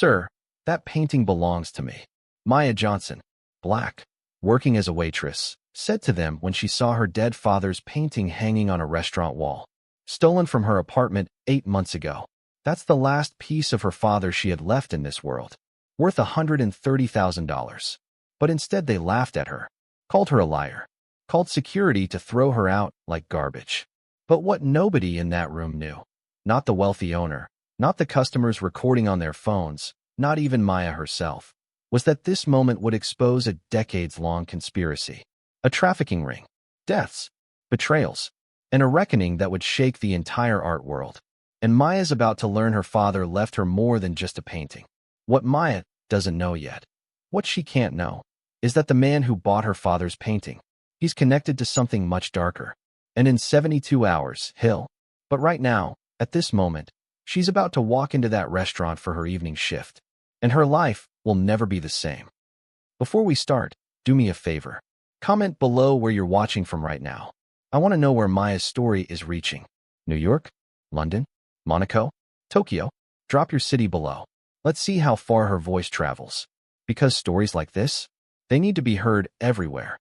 "Sir, that painting belongs to me." Maya Johnson, black, working as a waitress, said to them when she saw her dead father's painting hanging on a restaurant wall. Stolen from her apartment 8 months ago. That's the last piece of her father she had left in this world, worth $130,000. But instead they laughed at her, called her a liar, called security to throw her out like garbage. But what nobody in that room knew, not the wealthy owner, not the customers recording on their phones, not even Maya herself, was that this moment would expose a decades-long conspiracy, a trafficking ring, deaths, betrayals, and a reckoning that would shake the entire art world. And Maya's about to learn her father left her more than just a painting. What Maya doesn't know yet, what she can't know, is that the man who bought her father's painting, he's connected to something much darker. And in 72 hours, he'll. But right now, at this moment, she's about to walk into that restaurant for her evening shift, and her life will never be the same. Before we start, do me a favor. Comment below where you're watching from right now. I want to know where Maya's story is reaching. New York? London? Monaco? Tokyo? Drop your city below. Let's see how far her voice travels. Because stories like this, they need to be heard everywhere.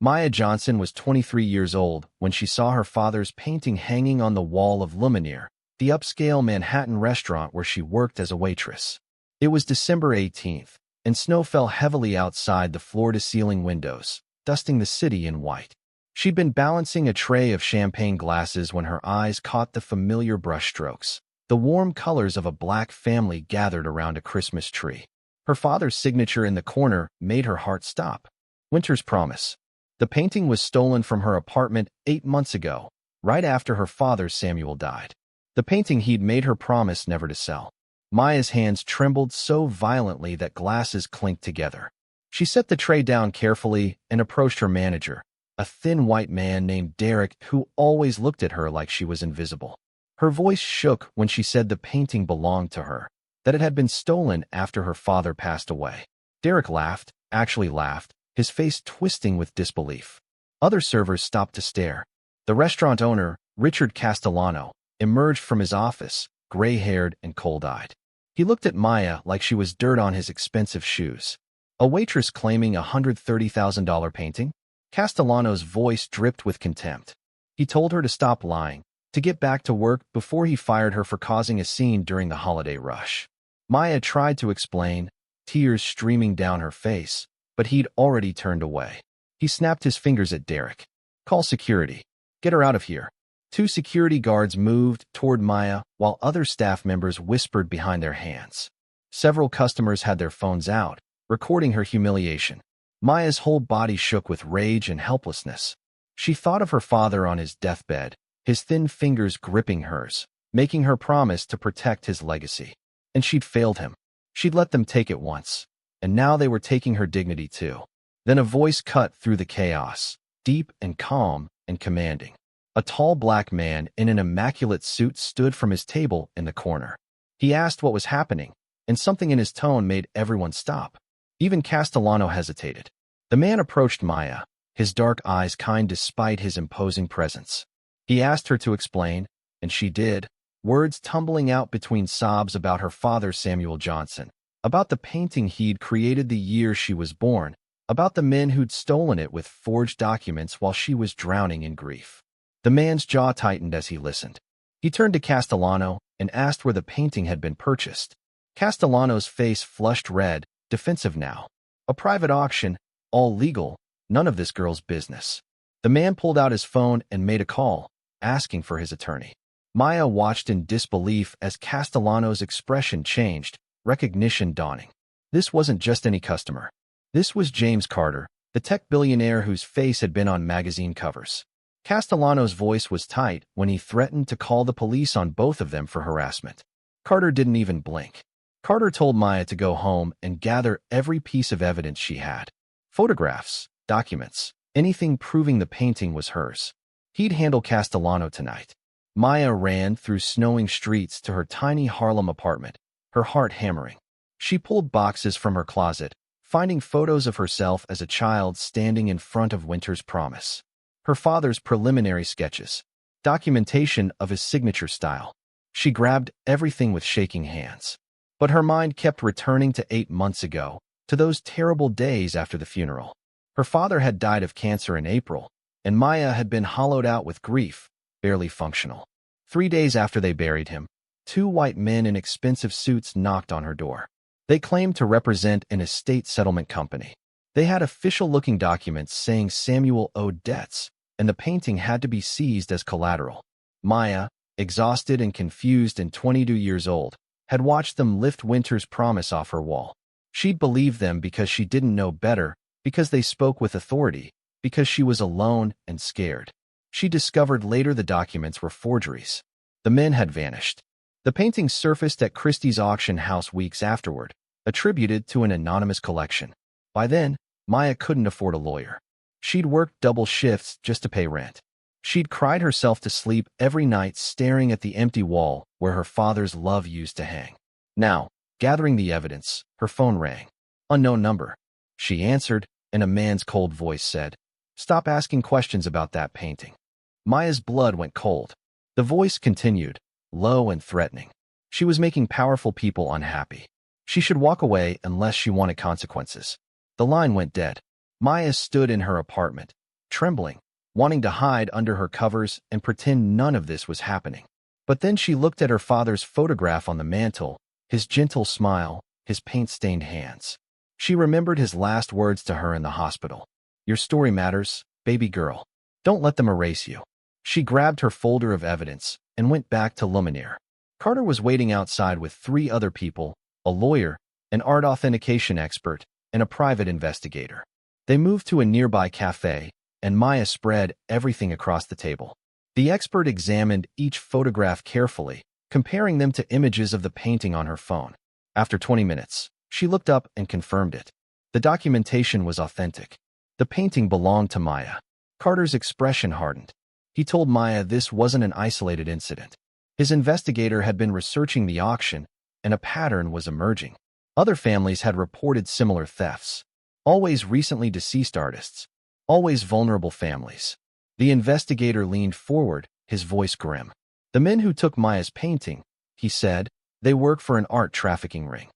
Maya Johnson was 23 years old when she saw her father's painting hanging on the wall of Billionaire, the upscale Manhattan restaurant where she worked as a waitress. It was December 18th, and snow fell heavily outside the floor-to-ceiling windows, dusting the city in white. She'd been balancing a tray of champagne glasses when her eyes caught the familiar brushstrokes, the warm colors of a black family gathered around a Christmas tree. Her father's signature in the corner made her heart stop. Winter's Promise. The painting was stolen from her apartment 8 months ago, right after her father Samuel died. The painting he'd made her promise never to sell. Maya's hands trembled so violently that glasses clinked together. She set the tray down carefully and approached her manager, a thin white man named Derek who always looked at her like she was invisible. Her voice shook when she said the painting belonged to her, that it had been stolen after her father passed away. Derek laughed, actually laughed, his face twisting with disbelief. Other servers stopped to stare. The restaurant owner, Richard Castellano, emerged from his office, gray-haired and cold-eyed. He looked at Maya like she was dirt on his expensive shoes. A waitress claiming a $130,000 painting? Castellano's voice dripped with contempt. He told her to stop lying, to get back to work before he fired her for causing a scene during the holiday rush. Maya tried to explain, tears streaming down her face, but he'd already turned away. He snapped his fingers at Derek. "Call security. Get her out of here." 2 security guards moved toward Maya while other staff members whispered behind their hands. Several customers had their phones out, recording her humiliation. Maya's whole body shook with rage and helplessness. She thought of her father on his deathbed, his thin fingers gripping hers, making her promise to protect his legacy. And she'd failed him. She'd let them take it once, and now they were taking her dignity too. Then a voice cut through the chaos, deep and calm and commanding. A tall black man in an immaculate suit stood from his table in the corner. He asked what was happening, and something in his tone made everyone stop. Even Castellano hesitated. The man approached Maya, his dark eyes kind despite his imposing presence. He asked her to explain, and she did, words tumbling out between sobs about her father Samuel Johnson, about the painting he'd created the year she was born, about the men who'd stolen it with forged documents while she was drowning in grief. The man's jaw tightened as he listened. He turned to Castellano and asked where the painting had been purchased. Castellano's face flushed red, defensive now. A private auction, all legal, none of this girl's business. The man pulled out his phone and made a call, asking for his attorney. Maya watched in disbelief as Castellano's expression changed, recognition dawning. This wasn't just any customer. This was James Carter, the tech billionaire whose face had been on magazine covers. Castellano's voice was tight when he threatened to call the police on both of them for harassment. Carter didn't even blink. Carter told Maya to go home and gather every piece of evidence she had. Photographs, documents, anything proving the painting was hers. He'd handle Castellano tonight. Maya ran through snowing streets to her tiny Harlem apartment, her heart hammering. She pulled boxes from her closet, finding photos of herself as a child standing in front of Winter's Promise. Her father's preliminary sketches, documentation of his signature style. She grabbed everything with shaking hands. But her mind kept returning to 8 months ago, to those terrible days after the funeral. Her father had died of cancer in April, and Maya had been hollowed out with grief, barely functional. 3 days after they buried him, two white men in expensive suits knocked on her door. They claimed to represent an estate settlement company. They had official-looking documents saying Samuel owed debts, and the painting had to be seized as collateral. Maya, exhausted and confused and 22 years old, had watched them lift Winter's promise off her wall. She'd believed them because she didn't know better, because they spoke with authority, because she was alone and scared. She discovered later the documents were forgeries. The men had vanished. The painting surfaced at Christie's auction house weeks afterward, attributed to an anonymous collection. By then, Maya couldn't afford a lawyer. She'd worked double shifts just to pay rent. She'd cried herself to sleep every night staring at the empty wall where her father's love used to hang. Now, gathering the evidence, her phone rang. Unknown number. She answered, and a man's cold voice said, "Stop asking questions about that painting." Maya's blood went cold. The voice continued, low and threatening. She was making powerful people unhappy. She should walk away unless she wanted consequences. The line went dead. Maya stood in her apartment, trembling, wanting to hide under her covers and pretend none of this was happening. But then she looked at her father's photograph on the mantel, his gentle smile, his paint-stained hands. She remembered his last words to her in the hospital. "Your story matters, baby girl. Don't let them erase you." She grabbed her folder of evidence and went back to Luminaire. Carter was waiting outside with 3 other people, a lawyer, an art authentication expert, and a private investigator. They moved to a nearby cafe, and Maya spread everything across the table. The expert examined each photograph carefully, comparing them to images of the painting on her phone. After 20 minutes, she looked up and confirmed it. The documentation was authentic. The painting belonged to Maya. Carter's expression hardened. He told Maya this wasn't an isolated incident. His investigator had been researching the auction, and a pattern was emerging. Other families had reported similar thefts. Always recently deceased artists. Always vulnerable families. The investigator leaned forward, his voice grim. "The men who took Maya's painting," he said, "they work for an art trafficking ring."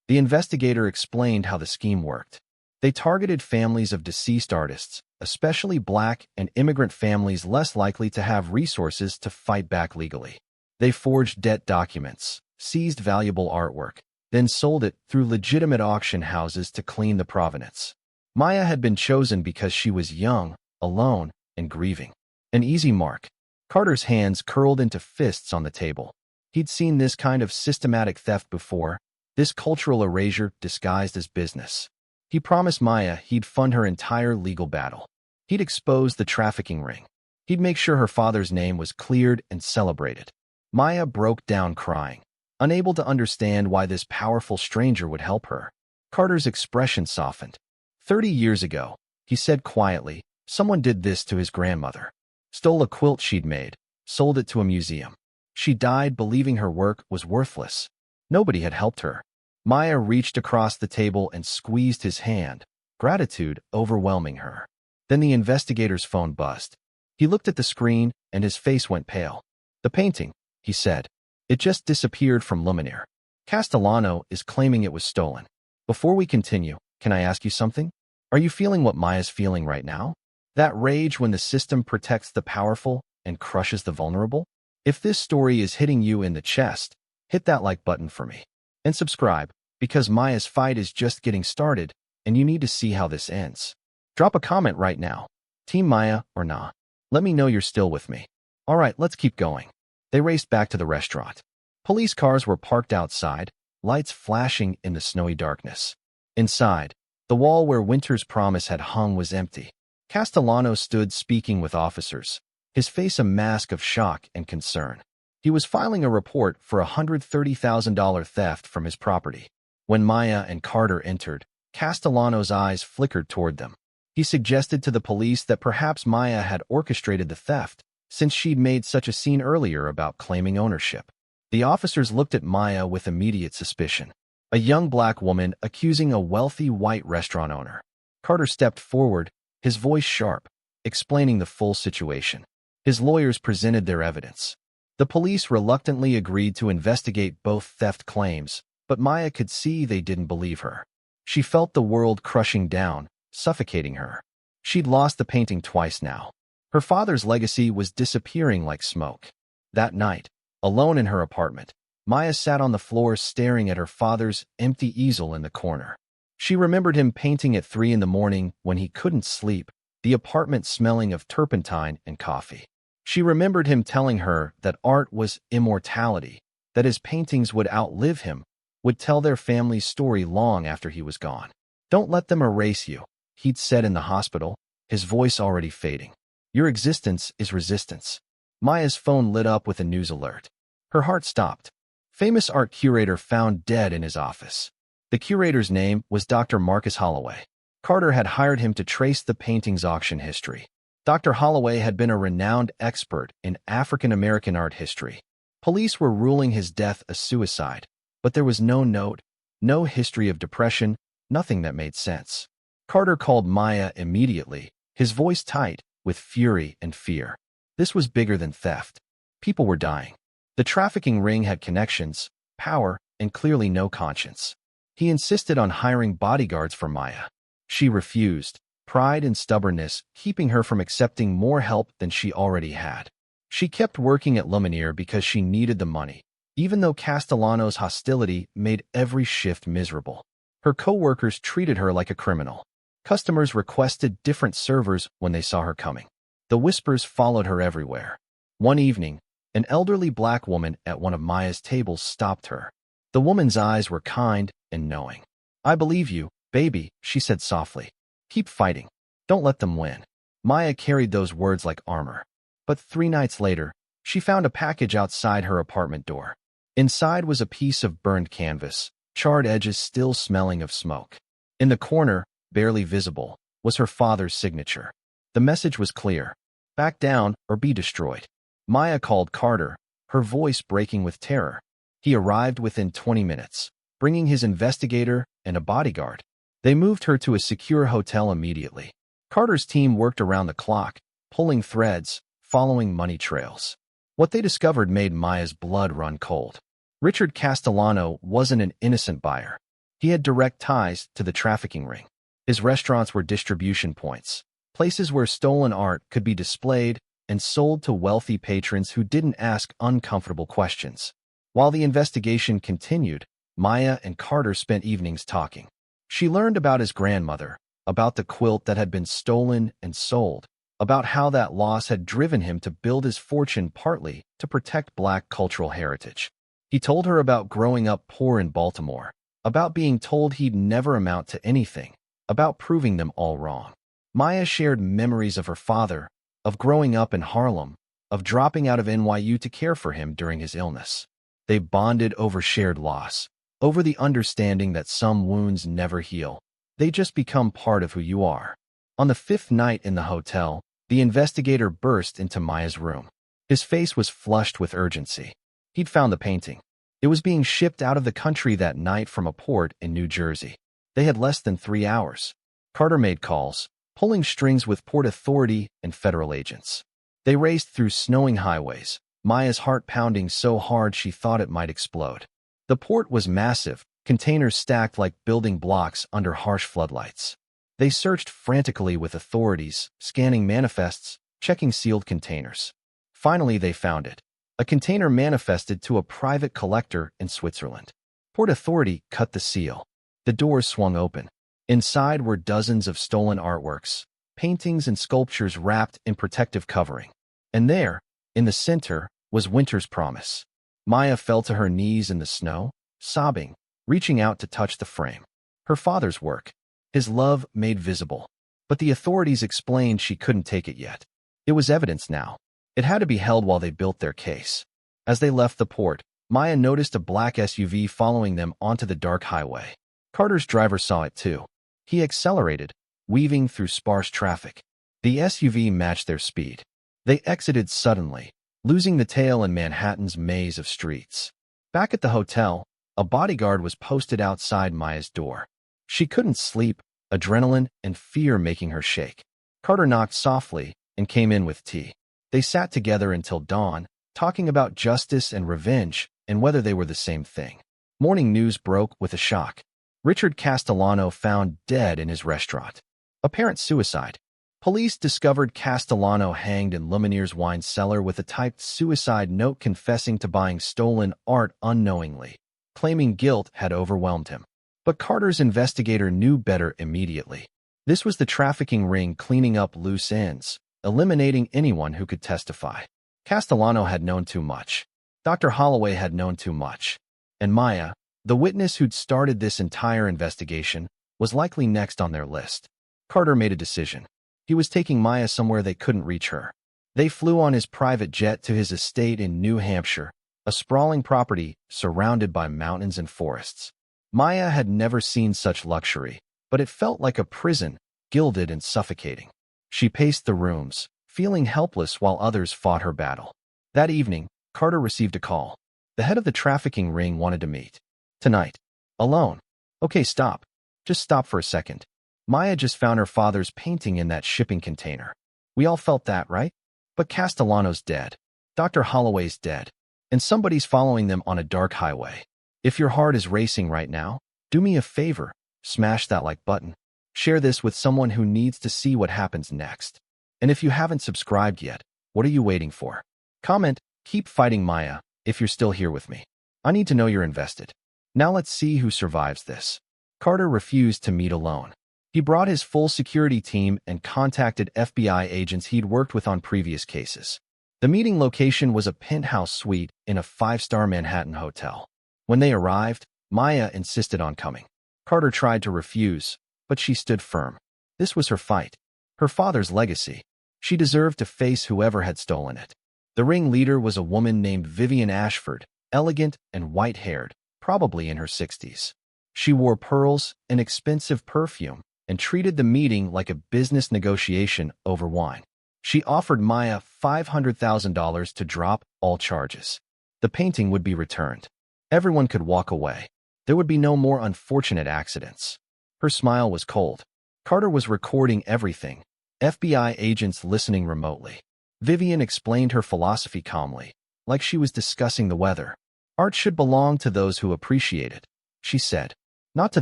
The investigator explained how the scheme worked. They targeted families of deceased artists, especially Black and immigrant families less likely to have resources to fight back legally. They forged debt documents, seized valuable artwork, then sold it through legitimate auction houses to clean the provenance. Maya had been chosen because she was young, alone, and grieving. An easy mark. Carter's hands curled into fists on the table. He'd seen this kind of systematic theft before, this cultural erasure disguised as business. He promised Maya he'd fund her entire legal battle. He'd expose the trafficking ring. He'd make sure her father's name was cleared and celebrated. Maya broke down crying, unable to understand why this powerful stranger would help her. Carter's expression softened. 30 years ago, he said quietly, someone did this to his grandmother. Stole a quilt she'd made, sold it to a museum. She died believing her work was worthless. Nobody had helped her. Maya reached across the table and squeezed his hand, gratitude overwhelming her. Then the investigator's phone buzzed. He looked at the screen, and his face went pale. "The painting," he said. "It just disappeared from Luminaire. Castellano is claiming it was stolen. Before we continue, can I ask you something? Are you feeling what Maya's feeling right now? That rage when the system protects the powerful and crushes the vulnerable? If this story is hitting you in the chest, hit that like button for me. And subscribe, because Maya's fight is just getting started, and you need to see how this ends. Drop a comment right now. Team Maya or nah? Let me know you're still with me. Alright, let's keep going." They raced back to the restaurant. Police cars were parked outside, lights flashing in the snowy darkness. Inside, the wall where Winter's promise had hung was empty. Castellano stood speaking with officers, his face a mask of shock and concern. He was filing a report for a $130,000 theft from his property. When Maya and Carter entered, Castellano's eyes flickered toward them. He suggested to the police that perhaps Maya had orchestrated the theft, since she'd made such a scene earlier about claiming ownership. The officers looked at Maya with immediate suspicion. A young Black woman accusing a wealthy white restaurant owner. Carter stepped forward, his voice sharp, explaining the full situation. His lawyers presented their evidence. The police reluctantly agreed to investigate both theft claims, But Maya could see they didn't believe her. She felt the world crushing down, suffocating her. She'd lost the painting twice now. Her father's legacy was disappearing like smoke. That night, alone in her apartment, Maya sat on the floor staring at her father's empty easel in the corner. She remembered him painting at 3 a.m. when he couldn't sleep, the apartment smelling of turpentine and coffee. She remembered him telling her that art was immortality, that his paintings would outlive him, would tell their family's story long after he was gone. "Don't let them erase you," he'd said in the hospital, his voice already fading. "Your existence is resistance." Maya's phone lit up with a news alert. Her heart stopped. Famous art curator found dead in his office. The curator's name was Dr. Marcus Holloway. Carter had hired him to trace the painting's auction history. Dr. Holloway had been a renowned expert in African American art history. Police were ruling his death a suicide, but there was no note, no history of depression, nothing that made sense. Carter called Maya immediately, his voice tight with fury and fear. This was bigger than theft. People were dying. The trafficking ring had connections, power, and clearly no conscience. He insisted on hiring bodyguards for Maya. She refused, pride and stubbornness keeping her from accepting more help than she already had. She kept working at Lumineer because she needed the money, even though Castellano's hostility made every shift miserable. Her co-workers treated her like a criminal. Customers requested different servers when they saw her coming. The whispers followed her everywhere. One evening, an elderly black woman at one of Maya's tables stopped her. The woman's eyes were kind and knowing. "I believe you, baby," she said softly. "Keep fighting. Don't let them win." Maya carried those words like armor. But 3 nights later, she found a package outside her apartment door. Inside was a piece of burned canvas, charred edges still smelling of smoke. In the corner, barely visible, was her father's signature. The message was clear: back down or be destroyed. Maya called Carter, her voice breaking with terror. He arrived within 20 minutes, bringing his investigator and a bodyguard. They moved her to a secure hotel immediately. Carter's team worked around the clock, pulling threads, following money trails. What they discovered made Maya's blood run cold. Richard Castellano wasn't an innocent buyer. He had direct ties to the trafficking ring. His restaurants were distribution points, places where stolen art could be displayed and sold to wealthy patrons who didn't ask uncomfortable questions. While the investigation continued, Maya and Carter spent evenings talking. She learned about his grandmother, about the quilt that had been stolen and sold, about how that loss had driven him to build his fortune partly to protect Black cultural heritage. He told her about growing up poor in Baltimore, about being told he'd never amount to anything, about proving them all wrong. Maya shared memories of her father, of growing up in Harlem, of dropping out of NYU to care for him during his illness. They bonded over shared loss, over the understanding that some wounds never heal. They just become part of who you are. On the 5th night in the hotel, the investigator burst into Maya's room. His face was flushed with urgency. He'd found the painting. It was being shipped out of the country that night from a port in New Jersey. They had less than 3 hours. Carter made calls, pulling strings with Port Authority and federal agents. They raced through snowing highways, Maya's heart pounding so hard she thought it might explode. The port was massive, containers stacked like building blocks under harsh floodlights. They searched frantically with authorities, scanning manifests, checking sealed containers. Finally, they found it. A container manifested to a private collector in Switzerland. Port Authority cut the seal. The doors swung open. Inside were dozens of stolen artworks, paintings and sculptures wrapped in protective covering. And there, in the center, was Winter's promise. Maya fell to her knees in the snow, sobbing, reaching out to touch the frame. Her father's work, his love made visible. But the authorities explained she couldn't take it yet. It was evidence now. It had to be held while they built their case. As they left the port, Maya noticed a black SUV following them onto the dark highway. Carter's driver saw it too. He accelerated, weaving through sparse traffic. The SUV matched their speed. They exited suddenly, losing the tail in Manhattan's maze of streets. Back at the hotel, a bodyguard was posted outside Maya's door. She couldn't sleep, adrenaline and fear making her shake. Carter knocked softly and came in with tea. They sat together until dawn, talking about justice and revenge and whether they were the same thing. Morning news broke with a shock. Richard Castellano found dead in his restaurant. Apparent suicide. Police discovered Castellano hanged in Lumiere's wine cellar with a typed suicide note confessing to buying stolen art unknowingly, claiming guilt had overwhelmed him. But Carter's investigator knew better immediately. This was the trafficking ring cleaning up loose ends, eliminating anyone who could testify. Castellano had known too much. Dr. Holloway had known too much. And Maya, the witness who'd started this entire investigation, was likely next on their list. Carter made a decision. He was taking Maya somewhere they couldn't reach her. They flew on his private jet to his estate in New Hampshire, a sprawling property surrounded by mountains and forests. Maya had never seen such luxury, but it felt like a prison, gilded and suffocating. She paced the rooms, feeling helpless while others fought her battle. That evening, Carter received a call. The head of the trafficking ring wanted to meet. Tonight. Alone. Okay, stop. Just stop for a second. Maya just found her father's painting in that shipping container. We all felt that, right? But Castellano's dead. Dr. Holloway's dead. And somebody's following them on a dark highway. If your heart is racing right now, do me a favor. Smash that like button. Share this with someone who needs to see what happens next. And if you haven't subscribed yet, what are you waiting for? Comment, keep fighting Maya, if you're still here with me. I need to know you're invested. Now let's see who survives this. Carter refused to meet alone. He brought his full security team and contacted FBI agents he'd worked with on previous cases. The meeting location was a penthouse suite in a 5-star Manhattan hotel. When they arrived, Maya insisted on coming. Carter tried to refuse, but she stood firm. This was her fight. Her father's legacy. She deserved to face whoever had stolen it. The ringleader was a woman named Vivian Ashford, elegant and white-haired, probably in her 60s. She wore pearls and expensive perfume and treated the meeting like a business negotiation over wine. She offered Maya $500,000 to drop all charges. The painting would be returned. Everyone could walk away. There would be no more unfortunate accidents. Her smile was cold. Carter was recording everything, FBI agents listening remotely. Vivian explained her philosophy calmly, like she was discussing the weather. Art should belong to those who appreciate it, she said, not to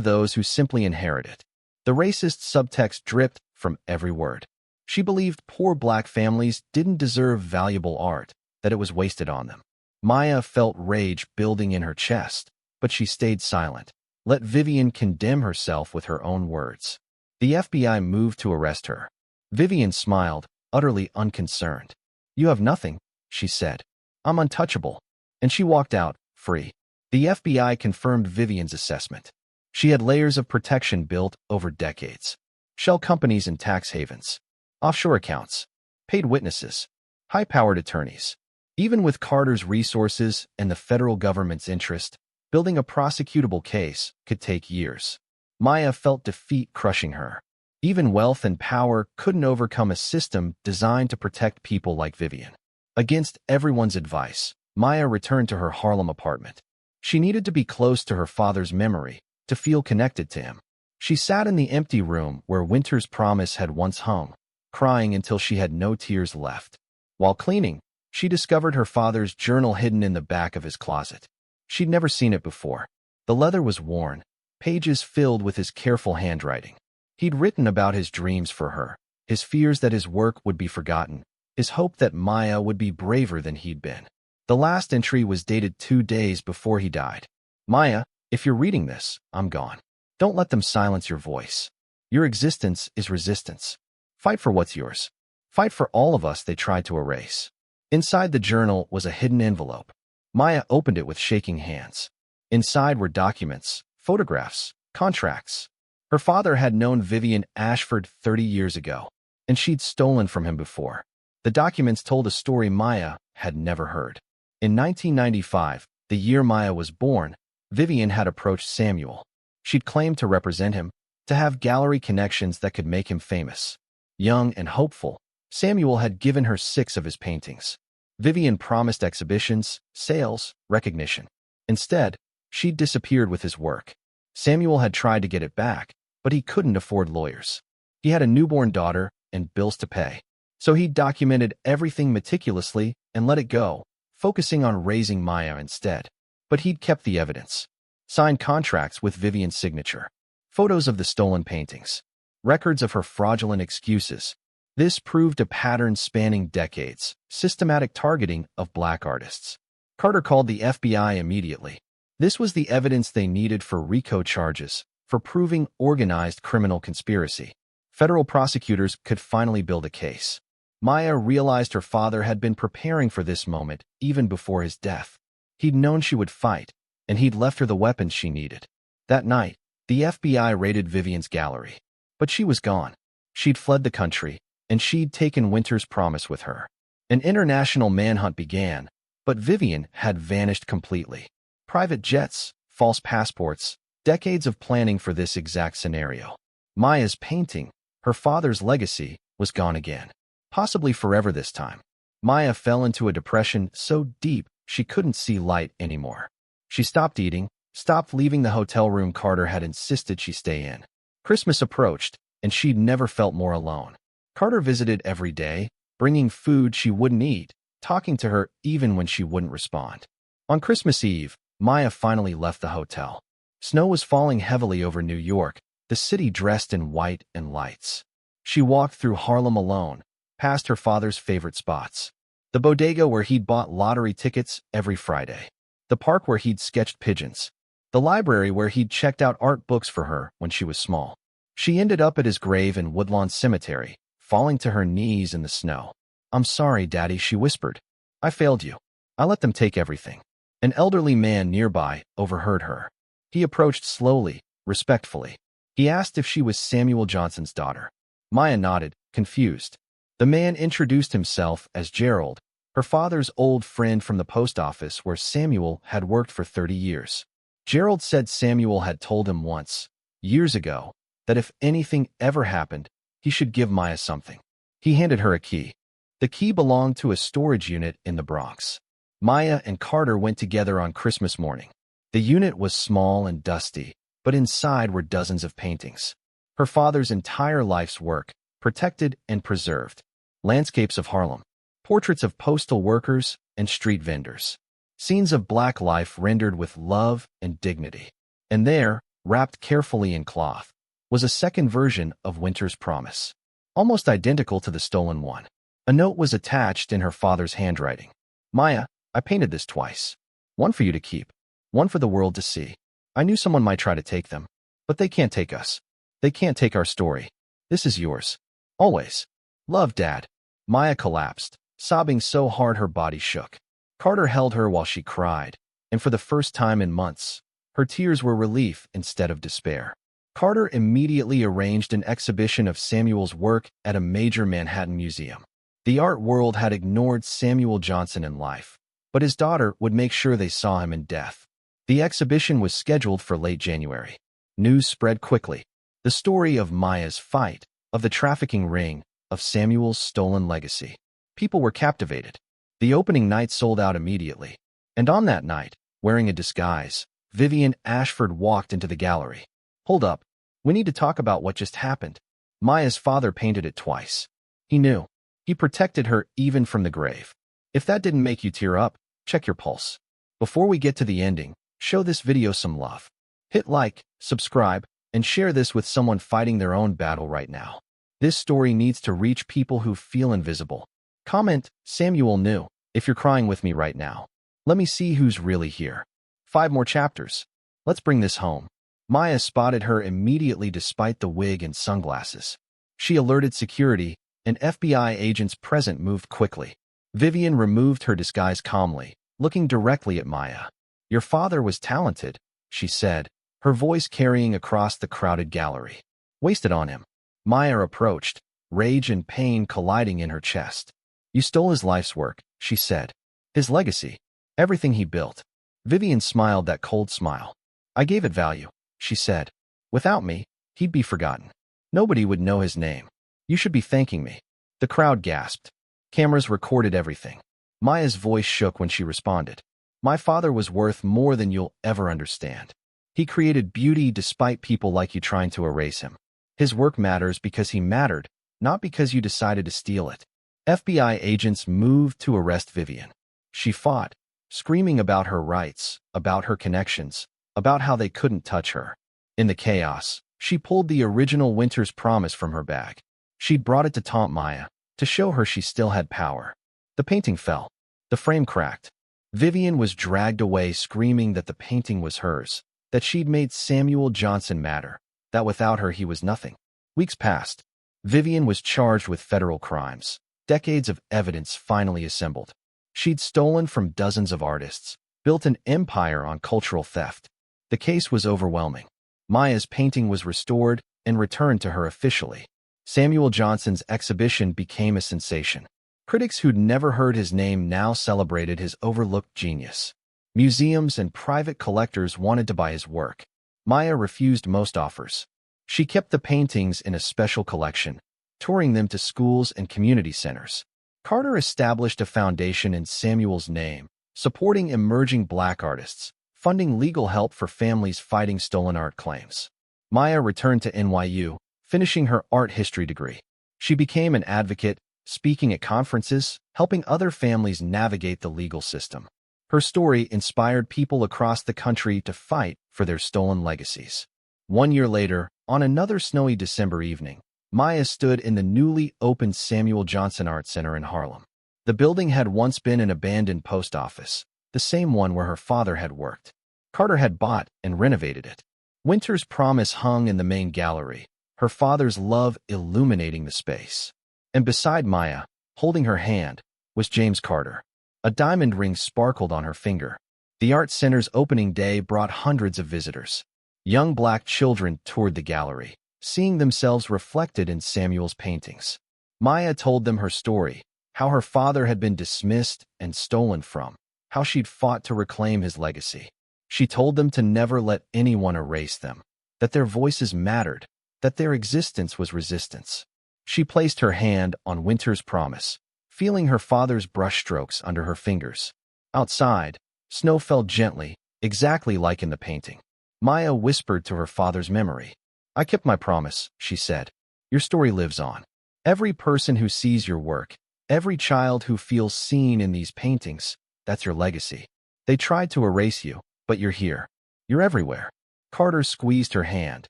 those who simply inherit it. The racist subtext dripped from every word. She believed poor black families didn't deserve valuable art, that it was wasted on them. Maya felt rage building in her chest, but she stayed silent. Let Vivian condemn herself with her own words. The FBI moved to arrest her. Vivian smiled, utterly unconcerned. You have nothing, she said. I'm untouchable. And she walked out, free. The FBI confirmed Vivian's assessment. She had layers of protection built over decades. Shell companies and tax havens. Offshore accounts. Paid witnesses. High-powered attorneys. Even with Carter's resources and the federal government's interest, building a prosecutable case could take years. Maya felt defeat crushing her. Even wealth and power couldn't overcome a system designed to protect people like Vivian. Against everyone's advice, Maya returned to her Harlem apartment. She needed to be close to her father's memory, to feel connected to him. She sat in the empty room where Winter's promise had once hung, crying until she had no tears left. While cleaning, she discovered her father's journal hidden in the back of his closet. She'd never seen it before. The leather was worn, pages filled with his careful handwriting. He'd written about his dreams for her, his fears that his work would be forgotten, his hope that Maya would be braver than he'd been. The last entry was dated 2 days before he died. Maya, if you're reading this, I'm gone. Don't let them silence your voice. Your existence is resistance. Fight for what's yours. Fight for all of us they tried to erase. Inside the journal was a hidden envelope. Maya opened it with shaking hands. Inside were documents, photographs, contracts. Her father had known Vivian Ashford 30 years ago, and she'd stolen from him before. The documents told a story Maya had never heard. In 1995, the year Maya was born, Vivian had approached Samuel. She'd claimed to represent him, to have gallery connections that could make him famous. Young and hopeful, Samuel had given her 6 of his paintings. Vivian promised exhibitions, sales, recognition. Instead, she'd disappeared with his work. Samuel had tried to get it back, but he couldn't afford lawyers. He had a newborn daughter and bills to pay. So he documented everything meticulously and let it go, focusing on raising Maya instead. But he'd kept the evidence. signed contracts with Vivian's signature, photos of the stolen paintings, records of her fraudulent excuses. This proved a pattern spanning decades, systematic targeting of black artists. Carter called the FBI immediately. This was the evidence they needed for RICO charges, for proving organized criminal conspiracy. Federal prosecutors could finally build a case. Maya realized her father had been preparing for this moment even before his death. He'd known she would fight, and he'd left her the weapons she needed. That night, the FBI raided Vivian's gallery. But she was gone. She'd fled the country, and she'd taken Winter's promise with her. An international manhunt began, but Vivian had vanished completely. Private jets, false passports, decades of planning for this exact scenario. Maya's painting, her father's legacy, was gone again. Possibly forever this time. Maya fell into a depression so deep she couldn't see light anymore. She stopped eating, stopped leaving the hotel room Carter had insisted she stay in. Christmas approached, and she'd never felt more alone. Carter visited every day, bringing food she wouldn't eat, talking to her even when she wouldn't respond. On Christmas Eve, Maya finally left the hotel. Snow was falling heavily over New York, the city dressed in white and lights. She walked through Harlem alone, past her father's favorite spots. The bodega where he'd bought lottery tickets every Friday. The park where he'd sketched pigeons. The library where he'd checked out art books for her when she was small. She ended up at his grave in Woodlawn Cemetery, falling to her knees in the snow. "I'm sorry, Daddy," she whispered. "I failed you. I let them take everything." An elderly man nearby overheard her. He approached slowly, respectfully. He asked if she was Samuel Johnson's daughter. Maya nodded, confused. The man introduced himself as Gerald, her father's old friend from the post office where Samuel had worked for 30 years. Gerald said Samuel had told him once, years ago, that if anything ever happened, he should give Maya something. He handed her a key. The key belonged to a storage unit in the Bronx. Maya and Carter went together on Christmas morning. The unit was small and dusty, but inside were dozens of paintings. Her father's entire life's work, protected and preserved. Landscapes of Harlem, portraits of postal workers and street vendors. Scenes of black life rendered with love and dignity. And there, wrapped carefully in cloth, was a second version of Winter's promise, almost identical to the stolen one. A note was attached in her father's handwriting. "Maya, I painted this twice. One for you to keep, one for the world to see. I knew someone might try to take them, but they can't take us. They can't take our story. This is yours. Always. Love, Dad." Maya collapsed, sobbing so hard her body shook. Carter held her while she cried, and for the first time in months, her tears were relief instead of despair. Carter immediately arranged an exhibition of Samuel's work at a major Manhattan museum. The art world had ignored Samuel Johnson in life, but his daughter would make sure they saw him in death. The exhibition was scheduled for late January. News spread quickly. The story of Maya's fight, of the trafficking ring, of Samuel's stolen legacy. People were captivated. The opening night sold out immediately. And on that night, wearing a disguise, Vivian Ashford walked into the gallery. "Hold up. We need to talk about what just happened." Maya's father painted it twice. He knew. He protected her even from the grave. If that didn't make you tear up, check your pulse. Before we get to the ending, show this video some love. Hit like, subscribe, and share this with someone fighting their own battle right now. This story needs to reach people who feel invisible. Comment, "Samuel knew," if you're crying with me right now. Let me see who's really here. 5 more chapters. Let's bring this home. Maya spotted her immediately despite the wig and sunglasses. She alerted security, and FBI agents present moved quickly. Vivian removed her disguise calmly, looking directly at Maya. "Your father was talented," she said, her voice carrying across the crowded gallery. "Wasted on him." Maya approached, rage and pain colliding in her chest. "You stole his life's work," she said. "His legacy. Everything he built." Vivian smiled that cold smile. "I gave it value," she said. "Without me, he'd be forgotten. Nobody would know his name. You should be thanking me." The crowd gasped. Cameras recorded everything. Maya's voice shook when she responded. "My father was worth more than you'll ever understand. He created beauty despite people like you trying to erase him. His work matters because he mattered, not because you decided to steal it." FBI agents moved to arrest Vivian. She fought, screaming about her rights, about her connections, about how they couldn't touch her. In the chaos, she pulled the original Winter's Promise from her bag. She'd brought it to taunt Maya, to show her she still had power. The painting fell. The frame cracked. Vivian was dragged away screaming that the painting was hers, that she'd made Samuel Johnson matter, that without her he was nothing. Weeks passed. Vivian was charged with federal crimes. Decades of evidence finally assembled. She'd stolen from dozens of artists, built an empire on cultural theft. The case was overwhelming. Maya's painting was restored and returned to her officially. Samuel Johnson's exhibition became a sensation. Critics who'd never heard his name now celebrated his overlooked genius. Museums and private collectors wanted to buy his work. Maya refused most offers. She kept the paintings in a special collection, touring them to schools and community centers. Carter established a foundation in Samuel's name, supporting emerging Black artists, funding legal help for families fighting stolen art claims. Maya returned to NYU, finishing her art history degree. She became an advocate, speaking at conferences, helping other families navigate the legal system. Her story inspired people across the country to fight for their stolen legacies. 1 year later, on another snowy December evening, Maya stood in the newly opened Samuel Johnson Art Center in Harlem. The building had once been an abandoned post office, the same one where her father had worked. Carter had bought and renovated it. Winter's Promise hung in the main gallery, her father's love illuminating the space. And beside Maya, holding her hand, was James Carter. A diamond ring sparkled on her finger. The art center's opening day brought hundreds of visitors. Young Black children toured the gallery, seeing themselves reflected in Samuel's paintings. Maya told them her story, how her father had been dismissed and stolen from, how she'd fought to reclaim his legacy. She told them to never let anyone erase them, that their voices mattered, that their existence was resistance. She placed her hand on Winter's Promise, feeling her father's brushstrokes under her fingers. Outside, snow fell gently, exactly like in the painting. Maya whispered to her father's memory. "I kept my promise," she said. "Your story lives on. Every person who sees your work, every child who feels seen in these paintings, that's your legacy. They tried to erase you, but you're here. You're everywhere." Carter squeezed her hand,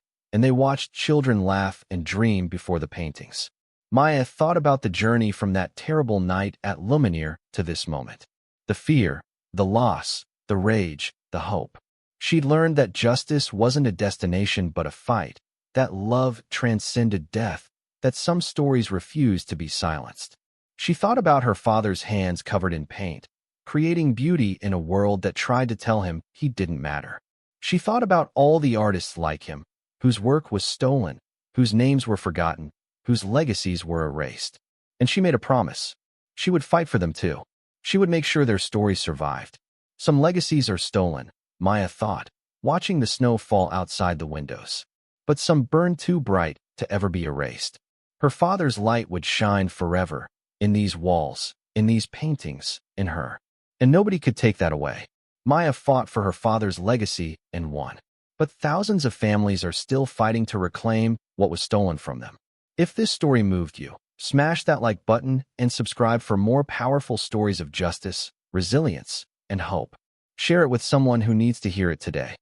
and they watched children laugh and dream before the paintings. Maya thought about the journey from that terrible night at Lumineer to this moment. The fear, the loss, the rage, the hope. She'd learned that justice wasn't a destination but a fight, that love transcended death, that some stories refused to be silenced. She thought about her father's hands covered in paint, creating beauty in a world that tried to tell him he didn't matter. She thought about all the artists like him, whose work was stolen, whose names were forgotten, whose legacies were erased. And she made a promise. She would fight for them too. She would make sure their stories survived. Some legacies are stolen, Maya thought, watching the snow fall outside the windows. But some burned too bright to ever be erased. Her father's light would shine forever, in these walls, in these paintings, in her. And nobody could take that away. Maya fought for her father's legacy and won. But thousands of families are still fighting to reclaim what was stolen from them. If this story moved you, smash that like button and subscribe for more powerful stories of justice, resilience, and hope. Share it with someone who needs to hear it today.